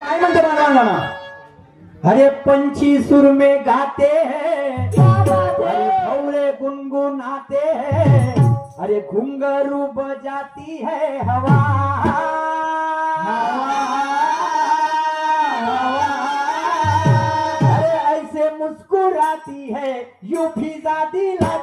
काय म्हणते मला गाणं? अरे पंछी सुर में गाते हैं, अरे भौरे गुनगुनाते हैं, अरे घुंघरू बजाती है हवा, अरे ऐसे मुस्कुराती है यूं फिजा दिला